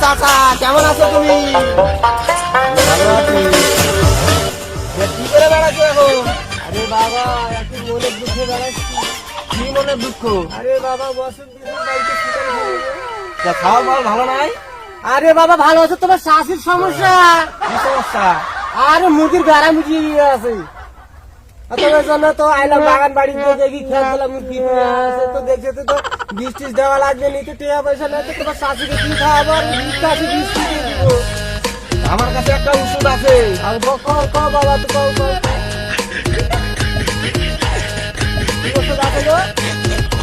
চাচা, কেমন আছো তুমি? ভালো আছি। কি করে বেড়াচ্ছো এখন? আরে বাবা একটু মনের দুঃখে বেড়াচ্ছি। কি মনে দুঃখ? আরে বাবা বছর দিন বাড়িতে ছুটে তা খাওয়া দাওয়া ভালো নাই? আরে বাবা ভালো আছে, তোমার শাশুর সমস্যা। কি সমস্যা? আরে মুরগির বেড়া মুরগি আছে, তোমার জন্য তো আইলাম বাগান বাড়িতে, দেখি খেয়াল দিলাম মুরগি আছে, তো দেখছে তো বীজ টিজ দেওয়া লাগবে, নিতে টাকা পয়সা নেই, তো তোমার শাশুকে কি খাওয়াবো, আর বীজ আছে বীজ কি দিয়ে দিবো। আমার কাছে একটা ওষুধ আছে। আর কও বাবা, তো কও কি ওষুধ আছে গো?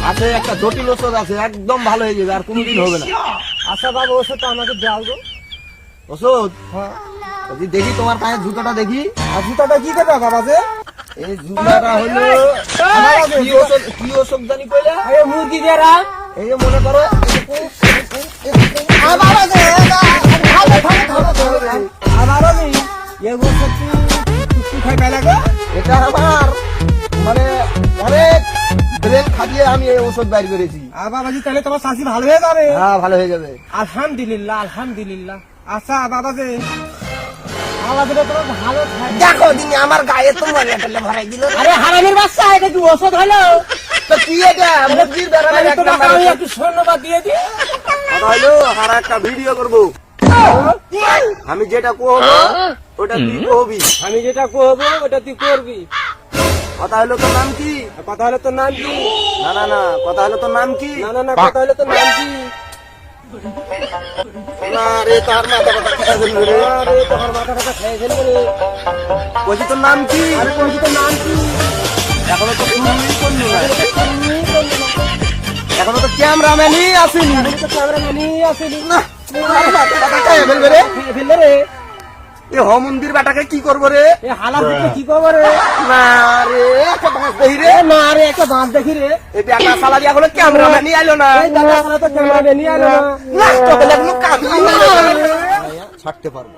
আছে একটা জটিল ওষুধ আছে, একদম ভালো হয়ে যাবে, আর কোনোদিন হবে না। আচ্ছা বাবা ওষুধটা আমাকে দাও গো। ওষুধ? হ্যাঁ। যদি দেখি তোমার পায়ে জুতোটা দেখি। আর জুতাটা কি দেবে বাবা যে? এই জুতাটা হলো কি ওষুধ জানি কইলা? আরে মুরগি বেড়া। এই যে মনে করো আর বাবা যে আর বাবা যে এগো সত্যি কি খাই পাইলা গো? এটা আমার মানে অনেক ব্রেন খাটিয়ে আমি এই ওষুধ বাইর করেছি। আর বাবাজি তাহলে তোমার শাশি ভালো হয়ে যাবে। হ্যাঁ ভালো হয়ে যাবে। আলহামদুলিল্লাহ আলহামদুলিল্লাহ। আচ্ছা বাবা যে আল্লাহ দিলে তোমার ভালো থাকে। দেখো দিনে আমার গায়ে তো মনে পড়লে ভরাই দিল। আরে হারামির বাচ্চা, এটা কি ওষুধ হলো? তো কি এটা মুরগির বেড়ালে আমি একটা তোমাকে আমি একটু স্বর্ণবাদ দিয়ে দিই। কথা হলো আর একটা ভিডিও করব। আমি যেটা করবো ওটা তুই করবি। আমি যেটা করবো ওটা তুই করবি। কথা হলো তোর নাম কি? কথা হলো তোর নাম কি? না না না, কথা হলো তোর নাম কি? না কথা হলো তোর নাম কি? না রে, তার মাথা কথা খেয়ে ফেলবে রে। আরে তোমার মাথা কথা খেয়ে ফেলবে রে। বলছি তোর নাম কি? আরে বলছি তোর নাম কি? এখনো তো শুরুই করলি না। তুমি বললি না। এখনো তো ক্যামেরাম্যানই আসেনি। আমি তো ক্যামেরাম্যানই আসিনি। না, তার মাথা কথা খেয়ে ফেলবে রে। খেয়ে ফেললে রে। এ হমন্দির বেটাকে কি করবো রে? এ হালা দিতে কি করবো রে? না রে, একটা বাঁশ দেখি রে। এ না রে, একটা বাঁশ দেখি রে। এই বেটা সালা দিয়ে এখনো ক্যামেরাম্যানই আইলো না। এই দাদা তো ক্যামেরাম্যানই আলো না। না, তোকে এখনো কামই না। ছাড়তে পারবো।